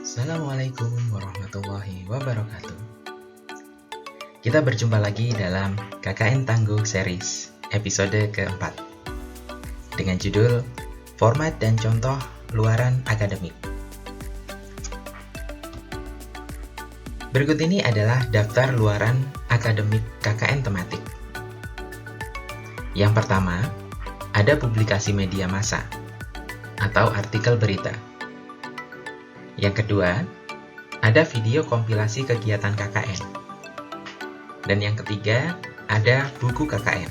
Assalamualaikum warahmatullahi wabarakatuh. Kita berjumpa lagi dalam KKN Tangguh Series episode keempat dengan judul Format dan Contoh Luaran Akademik. Berikut ini adalah daftar luaran akademik KKN tematik. Yang pertama, ada publikasi media massa atau artikel berita. Yang kedua, ada video kompilasi kegiatan KKN. Dan yang ketiga, ada buku KKN.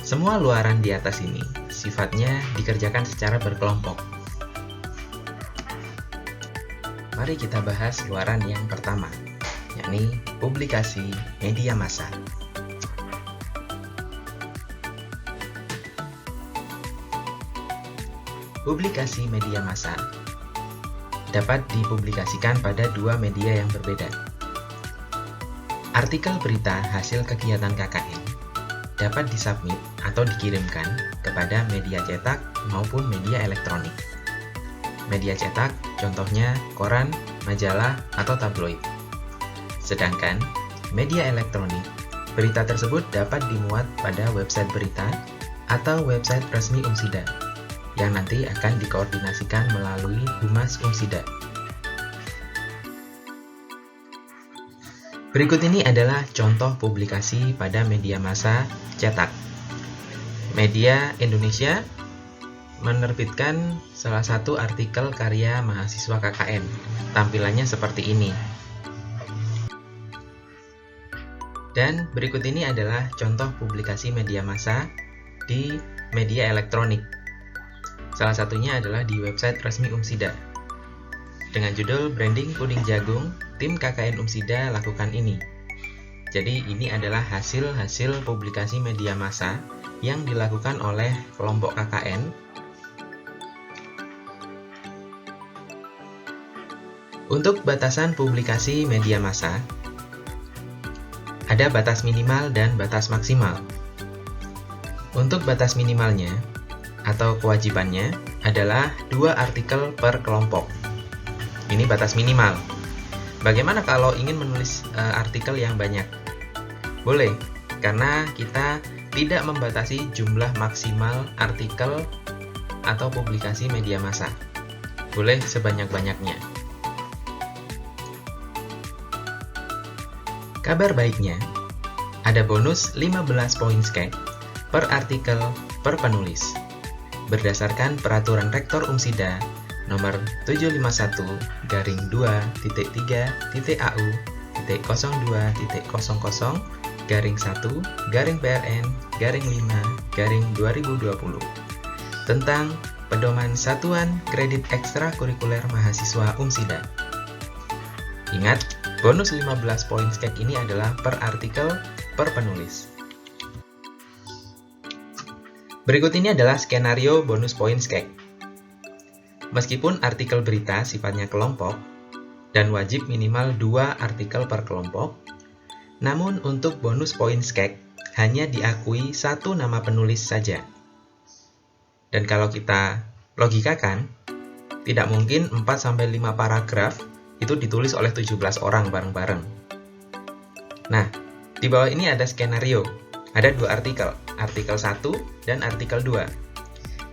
Semua luaran di atas ini sifatnya dikerjakan secara berkelompok. Mari kita bahas luaran yang pertama, yakni publikasi media massa. Publikasi media massa dapat dipublikasikan pada dua media yang berbeda. Artikel berita hasil kegiatan KKN dapat disubmit atau dikirimkan kepada media cetak maupun media elektronik. Media cetak contohnya koran, majalah, atau tabloid. Sedangkan media elektronik, berita tersebut dapat dimuat pada website berita atau website resmi Umsida yang nanti akan dikoordinasikan melalui Humas Umsida. Berikut ini adalah contoh publikasi pada media massa cetak. Media Indonesia menerbitkan salah satu artikel karya mahasiswa KKN. Tampilannya seperti ini. Dan berikut ini adalah contoh publikasi media massa di media elektronik. Salah satunya adalah di website resmi Umsida. Dengan judul Branding Puding Jagung, tim KKN Umsida lakukan ini. Jadi ini adalah hasil-hasil publikasi media massa yang dilakukan oleh kelompok KKN. Untuk batasan publikasi media massa, ada batas minimal dan batas maksimal. Untuk batas minimalnya, atau kewajibannya adalah 2 artikel per kelompok. Ini batas minimal. Bagaimana kalau ingin menulis artikel yang banyak? Boleh, karena kita tidak membatasi jumlah maksimal artikel atau publikasi media massa. Boleh sebanyak-banyaknya. Kabar baiknya, ada bonus 15 poin skek per artikel per penulis. Berdasarkan Peraturan Rektor Umsida nomor 751-2-TT3-AU-01-PRN-5-2020 tentang Pedoman Satuan Kredit Ekstrakurikuler Mahasiswa Umsida. Ingat, bonus 15 poin skek ini adalah per artikel per penulis. Berikut ini adalah skenario bonus poin skek. Meskipun artikel berita sifatnya kelompok dan wajib minimal 2 artikel per kelompok, namun untuk bonus poin skek hanya diakui 1 nama penulis saja. Dan kalau kita logikakan, tidak mungkin 4-5 paragraf itu ditulis oleh 17 orang bareng-bareng. Nah, di bawah ini ada skenario. Ada 2 artikel, artikel 1 dan artikel 2.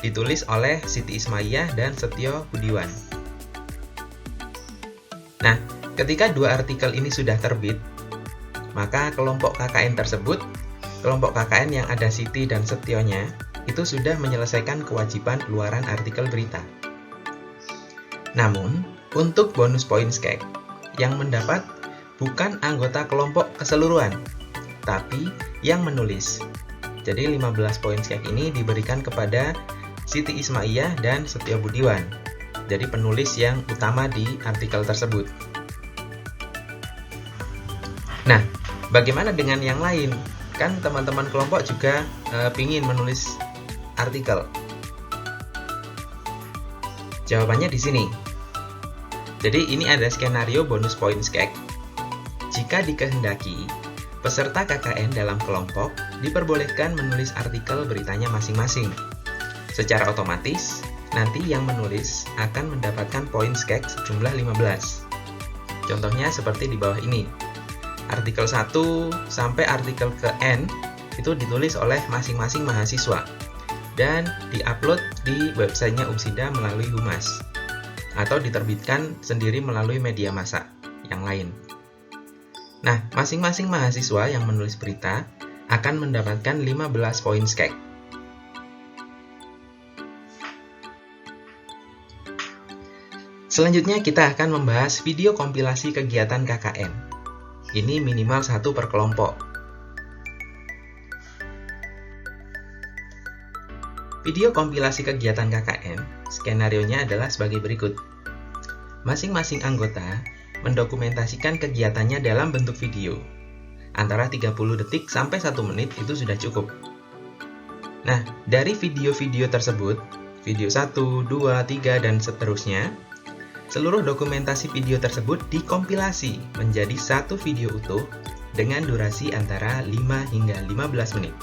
Ditulis oleh Siti Ismaiyah dan Setio Budiwan. Nah, ketika 2 artikel ini sudah terbit, maka kelompok KKN tersebut, kelompok KKN yang ada Siti dan Setionya, itu sudah menyelesaikan kewajiban luaran artikel berita. Namun, untuk bonus poin skek, yang mendapat bukan anggota kelompok keseluruhan, tapi yang menulis. Jadi 15 poin skek ini diberikan kepada Siti Ismaiyah dan Setio Budiwan. Jadi penulis yang utama di artikel tersebut. Nah, bagaimana dengan yang lain? Kan teman-teman kelompok juga pingin menulis artikel. Jawabannya di sini. Jadi ini ada skenario bonus poin skek. Jika dikehendaki, peserta KKN dalam kelompok diperbolehkan menulis artikel beritanya masing-masing. Secara otomatis, nanti yang menulis akan mendapatkan poin skek sejumlah 15. Contohnya seperti di bawah ini. Artikel 1 sampai artikel ke N itu ditulis oleh masing-masing mahasiswa dan diupload di websitenya UMSIDA melalui Humas atau diterbitkan sendiri melalui media massa yang lain. Nah, masing-masing mahasiswa yang menulis berita akan mendapatkan 15 poin skek. Selanjutnya kita akan membahas video kompilasi kegiatan KKN. Ini minimal 1 per kelompok. Video kompilasi kegiatan KKN, skenarionya adalah sebagai berikut. Masing-masing anggota mendokumentasikan kegiatannya dalam bentuk video. Antara 30 detik sampai 1 menit itu sudah cukup. Nah, dari video-video tersebut, video 1, 2, 3, dan seterusnya, seluruh dokumentasi video tersebut dikompilasi menjadi satu video utuh dengan durasi antara 5 hingga 15 menit.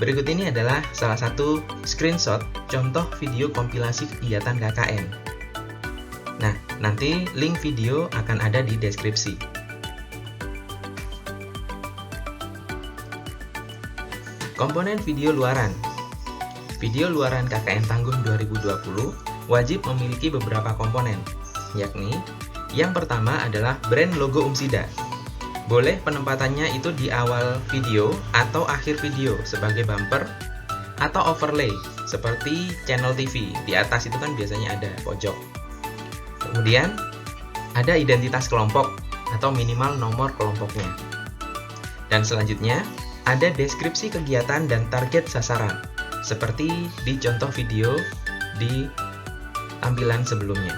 Berikut ini adalah salah satu screenshot contoh video kompilasi kegiatan KKN. Nah, nanti link video akan ada di deskripsi. Komponen video luaran. Video luaran KKN Tangguh 2020 wajib memiliki beberapa komponen, yakni yang pertama adalah brand logo UMSIDA. Boleh penempatannya itu di awal video atau akhir video sebagai bumper atau overlay seperti channel TV. Di atas itu kan biasanya ada pojok. Kemudian ada identitas kelompok atau minimal nomor kelompoknya. Dan selanjutnya ada deskripsi kegiatan dan target sasaran seperti di contoh video di tampilan sebelumnya.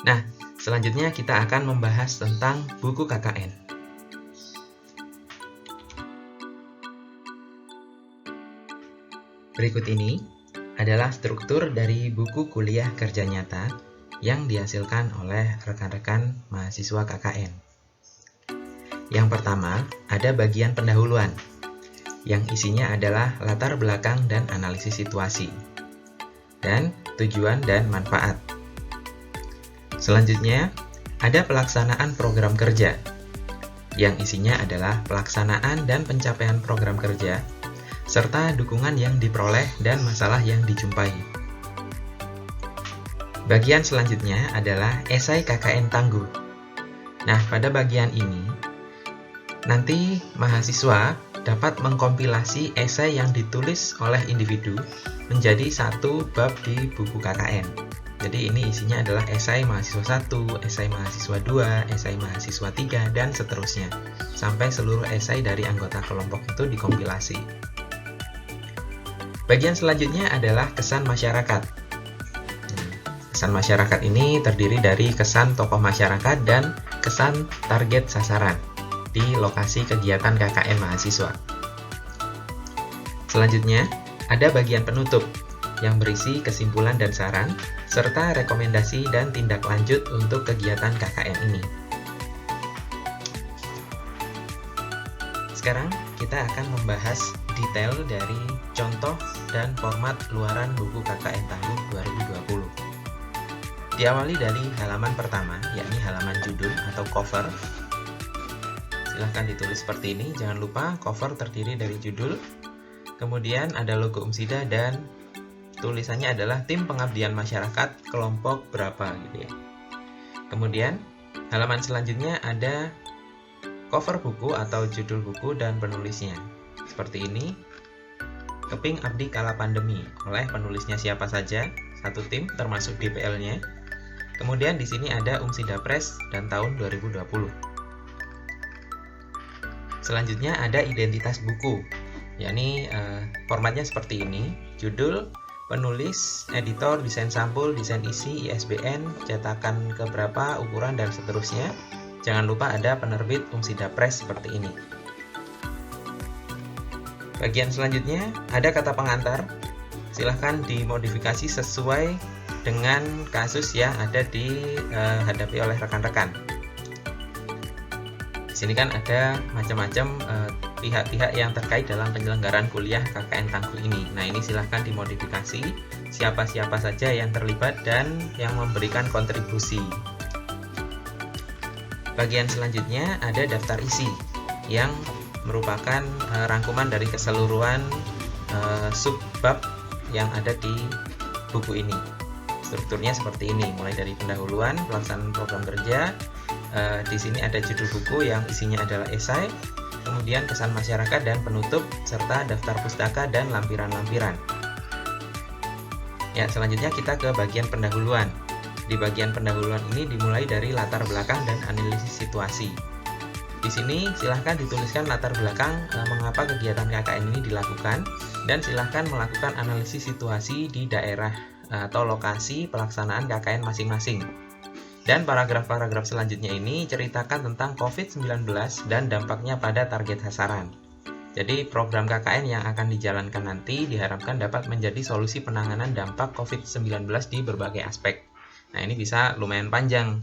Nah, selanjutnya kita akan membahas tentang buku KKN. Berikut ini adalah struktur dari buku kuliah kerja nyata yang dihasilkan oleh rekan-rekan mahasiswa KKN. Yang pertama, ada bagian pendahuluan, yang isinya adalah latar belakang dan analisis situasi, dan tujuan dan manfaat. Selanjutnya, ada pelaksanaan program kerja, yang isinya adalah pelaksanaan dan pencapaian program kerja, serta dukungan yang diperoleh dan masalah yang dijumpai. Bagian selanjutnya adalah esai KKN Tangguh. Nah, pada bagian ini, nanti mahasiswa dapat mengkompilasi esai yang ditulis oleh individu menjadi satu bab di buku KKN. Jadi ini isinya adalah esai mahasiswa 1, esai mahasiswa 2, esai mahasiswa 3, dan seterusnya. Sampai seluruh esai dari anggota kelompok itu dikompilasi. Bagian selanjutnya adalah kesan masyarakat. Kesan masyarakat ini terdiri dari kesan tokoh masyarakat dan kesan target sasaran di lokasi kegiatan KKN mahasiswa. Selanjutnya, ada bagian penutup yang berisi kesimpulan dan saran, serta rekomendasi dan tindak lanjut untuk kegiatan KKN ini. Sekarang kita akan membahas detail dari contoh dan format luaran buku KKN Tangguh 2020. Diawali dari halaman pertama, yakni halaman judul atau cover. Silahkan ditulis seperti ini, jangan lupa cover terdiri dari judul, kemudian ada logo UMSIDA dan tulisannya adalah tim pengabdian masyarakat kelompok berapa gitu ya. Kemudian halaman selanjutnya ada cover buku atau judul buku dan penulisnya. Seperti ini, Keping Abdi Kala Pandemi, oleh penulisnya siapa saja, satu tim termasuk DPL-nya. Kemudian di sini ada UMSIDA Press dan tahun 2020. Selanjutnya ada identitas buku, yakni formatnya seperti ini, judul, penulis, editor, desain sampul, desain isi, ISBN, cetakan keberapa, ukuran, dan seterusnya. Jangan lupa ada penerbit UMSIDA Press seperti ini. Bagian selanjutnya ada kata pengantar, silahkan dimodifikasi sesuai dengan kasus yang ada dihadapi oleh rekan-rekan. sini kan ada macam-macam pihak-pihak yang terkait dalam penyelenggaraan kuliah KKN Tangguh ini. Nah, ini silahkan dimodifikasi siapa-siapa saja yang terlibat dan yang memberikan kontribusi. Bagian selanjutnya ada daftar isi yang merupakan rangkuman dari keseluruhan subbab yang ada di buku ini. Strukturnya seperti ini, mulai dari pendahuluan, pelaksanaan program kerja. Di sini ada judul buku yang isinya adalah esai, kemudian kesan masyarakat dan penutup, serta daftar pustaka dan lampiran-lampiran. Ya, selanjutnya kita ke bagian pendahuluan. Di bagian pendahuluan ini dimulai dari latar belakang dan analisis situasi. Di sini silahkan dituliskan latar belakang mengapa kegiatan KKN ini dilakukan, dan silahkan melakukan analisis situasi di daerah atau lokasi pelaksanaan KKN masing-masing. Dan paragraf-paragraf selanjutnya ini ceritakan tentang COVID-19 dan dampaknya pada target sasaran. Jadi program KKN yang akan dijalankan nanti diharapkan dapat menjadi solusi penanganan dampak COVID-19 di berbagai aspek. Nah, ini bisa lumayan panjang.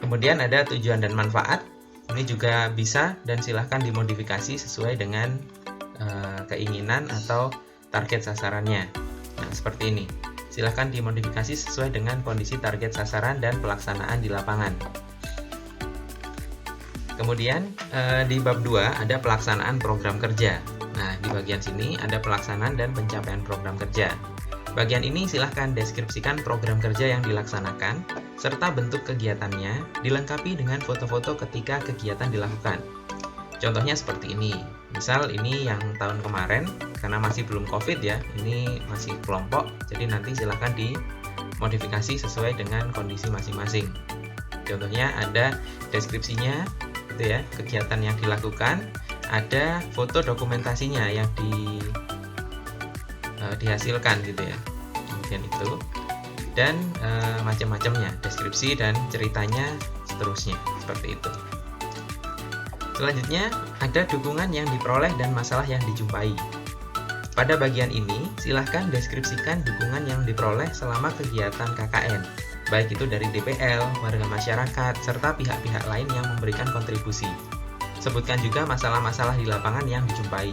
Kemudian ada tujuan dan manfaat. Ini juga bisa dan silahkan dimodifikasi sesuai dengan keinginan atau target sasarannya. Nah, seperti ini. Silahkan dimodifikasi sesuai dengan kondisi target sasaran dan pelaksanaan di lapangan. Kemudian di bab 2 ada pelaksanaan program kerja. Nah, di bagian sini ada pelaksanaan dan pencapaian program kerja. Bagian ini silahkan deskripsikan program kerja yang dilaksanakan, serta bentuk kegiatannya, dilengkapi dengan foto-foto ketika kegiatan dilakukan. Contohnya seperti ini. Misal ini yang tahun kemarin, karena masih belum COVID ya, ini masih kelompok, jadi nanti silahkan dimodifikasi sesuai dengan kondisi masing-masing. Contohnya ada deskripsinya, gitu ya, kegiatan yang dilakukan, ada foto dokumentasinya yang dihasilkan gitu ya, kemudian itu, dan macam-macamnya, deskripsi dan ceritanya seterusnya, seperti itu. Selanjutnya, ada dukungan yang diperoleh dan masalah yang dijumpai. Pada bagian ini, silahkan deskripsikan dukungan yang diperoleh selama kegiatan KKN, baik itu dari DPL, warga masyarakat, serta pihak-pihak lain yang memberikan kontribusi. Sebutkan juga masalah-masalah di lapangan yang dijumpai.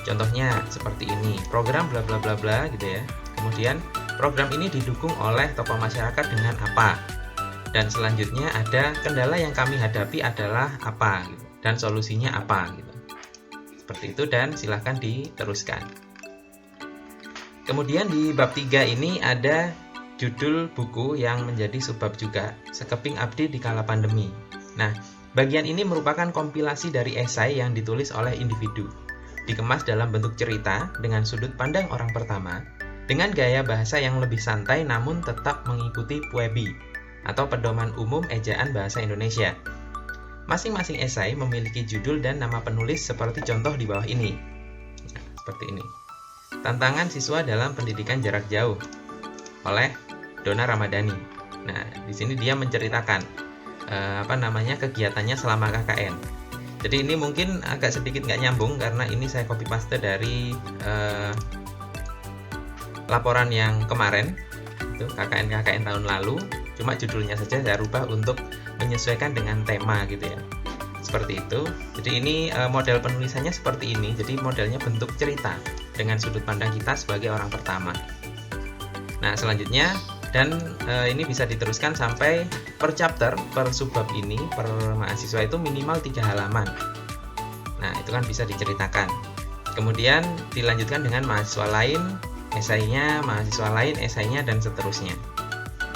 Contohnya seperti ini, program bla bla bla bla gitu ya. Kemudian, program ini didukung oleh tokoh masyarakat dengan apa? Dan selanjutnya ada kendala yang kami hadapi adalah apa gitu. Dan solusinya apa gitu. Seperti itu, dan silahkan diteruskan. Kemudian di bab 3 ini ada judul buku yang menjadi subbab juga, Sekeping Abdi di Kala Pandemi. Nah, bagian ini merupakan kompilasi dari esai yang ditulis oleh individu, dikemas dalam bentuk cerita dengan sudut pandang orang pertama, dengan gaya bahasa yang lebih santai namun tetap mengikuti PUEBI atau pedoman umum ejaan bahasa Indonesia. Masing-masing esai memiliki judul dan nama penulis seperti contoh di bawah ini. Nah, seperti ini. Tantangan siswa dalam pendidikan jarak jauh oleh Donna Ramadhani. Nah, di sini dia menceritakan kegiatannya selama KKN. Jadi ini mungkin agak sedikit nggak nyambung karena ini saya copy paste dari laporan yang kemarin, itu KKN tahun lalu. Cuma judulnya saja saya rubah untuk menyesuaikan dengan tema gitu ya, seperti itu. Jadi ini model penulisannya seperti ini. Jadi modelnya bentuk cerita dengan sudut pandang kita sebagai orang pertama. Nah, selanjutnya dan ini bisa diteruskan sampai per chapter, per subbab ini, per mahasiswa itu minimal 3 halaman. Nah, itu kan bisa diceritakan. Kemudian dilanjutkan dengan mahasiswa lain, esainya, mahasiswa lain, esainya, dan seterusnya.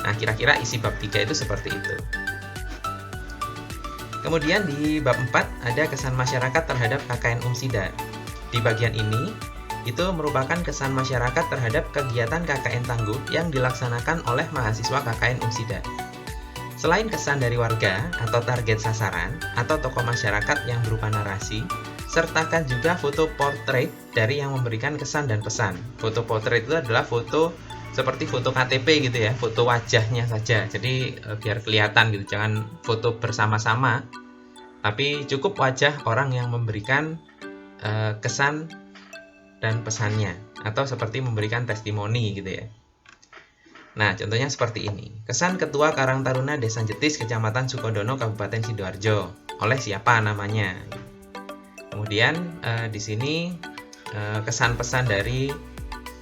Nah, kira-kira isi bab 3 itu seperti itu. Kemudian di bab 4 ada kesan masyarakat terhadap KKN Umsida. Di bagian ini, itu merupakan kesan masyarakat terhadap kegiatan KKN Tangguh yang dilaksanakan oleh mahasiswa KKN Umsida. Selain kesan dari warga atau target sasaran atau tokoh masyarakat yang berupa narasi, sertakan juga foto portrait dari yang memberikan kesan dan pesan. Foto portrait itu adalah foto seperti foto KTP gitu ya, foto wajahnya saja. Jadi biar kelihatan gitu, jangan foto bersama-sama, tapi cukup wajah orang yang memberikan kesan dan pesannya, atau seperti memberikan testimoni gitu ya. Nah, contohnya seperti ini. Kesan Ketua Karang Taruna Desa Jetis, Kecamatan Sukodono, Kabupaten Sidoarjo. oleh siapa namanya. Kemudian di sini kesan pesan dari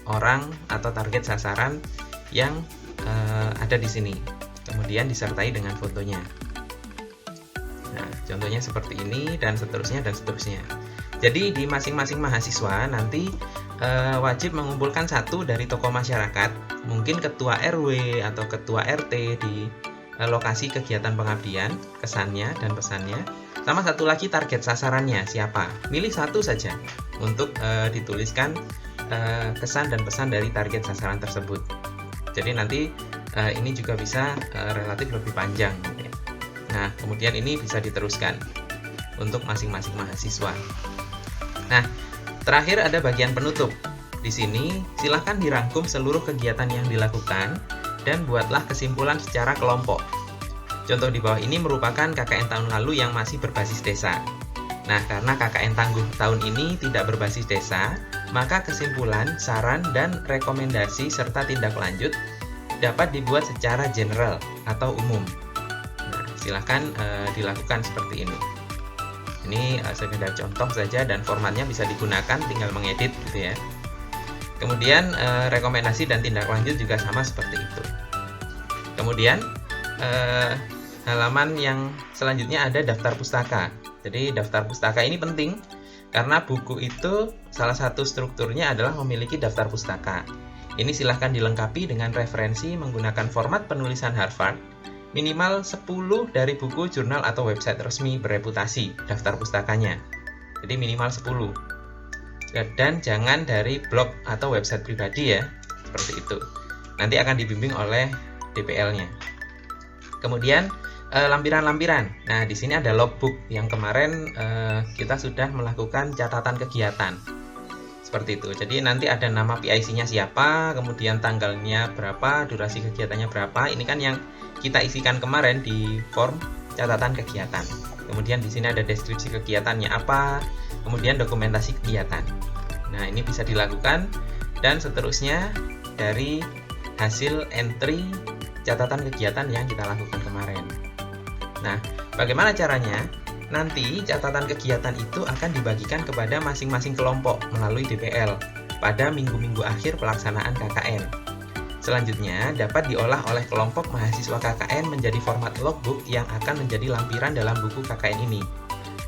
orang atau target sasaran yang ada di sini. Kemudian disertai dengan fotonya. Nah, contohnya seperti ini dan seterusnya dan seterusnya. Jadi di masing-masing mahasiswa nanti wajib mengumpulkan satu dari tokoh masyarakat, mungkin ketua RW atau ketua RT di lokasi kegiatan pengabdian, kesannya dan pesannya, sama satu lagi target sasarannya siapa. Milih satu saja untuk dituliskan kesan dan pesan dari target sasaran tersebut. Jadi nanti ini juga bisa relatif lebih panjang. Nah, kemudian ini bisa diteruskan untuk masing-masing mahasiswa. Nah, terakhir ada bagian penutup. Di sini silahkan dirangkum seluruh kegiatan yang dilakukan dan buatlah kesimpulan secara kelompok. Contoh di bawah ini merupakan KKN tahun lalu yang masih berbasis desa. Nah, karena KKN tangguh tahun ini tidak berbasis desa, maka kesimpulan, saran, dan rekomendasi serta tindak lanjut dapat dibuat secara general atau umum. Nah, silahkan dilakukan seperti ini. Ini sekedar contoh saja dan formatnya bisa digunakan, tinggal mengedit gitu ya. Kemudian rekomendasi dan tindak lanjut juga sama seperti itu. Kemudian halaman yang selanjutnya ada daftar pustaka. Jadi daftar pustaka ini penting karena buku itu salah satu strukturnya adalah memiliki daftar pustaka. Ini silahkan dilengkapi dengan referensi menggunakan format penulisan Harvard, minimal 10 dari buku, jurnal, atau website resmi bereputasi daftar pustakanya. Jadi minimal 10. Dan jangan dari blog atau website pribadi ya, seperti itu. Nanti akan dibimbing oleh DPL-nya. Kemudian lampiran-lampiran. Nah, di sini ada logbook yang kemarin kita sudah melakukan catatan kegiatan. Seperti itu. Jadi nanti ada nama PIC-nya siapa, kemudian tanggalnya berapa, durasi kegiatannya berapa. Ini kan yang kita isikan kemarin di form catatan kegiatan. Kemudian di sini ada deskripsi kegiatannya apa, kemudian dokumentasi kegiatan. Nah, ini bisa dilakukan dan seterusnya dari hasil entry catatan kegiatan yang kita lakukan kemarin. Nah, bagaimana caranya? Nanti catatan kegiatan itu akan dibagikan kepada masing-masing kelompok melalui DPL pada minggu-minggu akhir pelaksanaan KKN. Selanjutnya dapat diolah oleh kelompok mahasiswa KKN menjadi format logbook yang akan menjadi lampiran dalam buku KKN ini.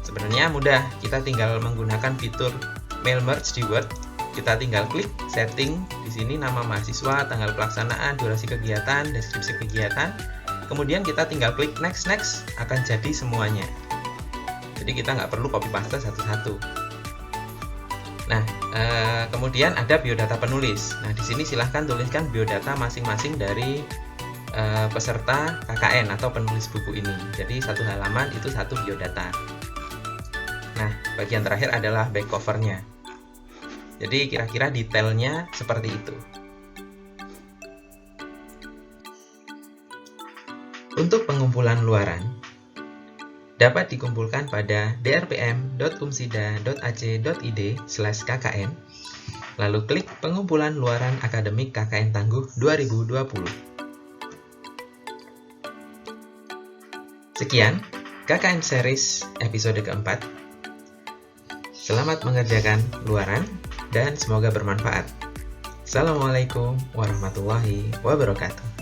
Sebenarnya mudah, kita tinggal menggunakan fitur mail merge di Word. Kita tinggal klik setting, di sini nama mahasiswa, tanggal pelaksanaan, durasi kegiatan, deskripsi kegiatan. Kemudian kita tinggal klik next, akan jadi semuanya. Jadi kita nggak perlu copy paste satu-satu. Nah, kemudian ada biodata penulis. Nah, di sini silahkan tuliskan biodata masing-masing dari peserta KKN atau penulis buku ini. Jadi satu halaman itu satu biodata. Nah, bagian terakhir adalah back cover-nya. Jadi kira-kira detailnya seperti itu. Untuk pengumpulan luaran, dapat dikumpulkan pada drpm.umsida.ac.id/kkn, lalu klik pengumpulan luaran akademik KKN Tangguh 2020. Sekian KKN Series episode keempat. Selamat mengerjakan luaran dan semoga bermanfaat. Assalamualaikum warahmatullahi wabarakatuh.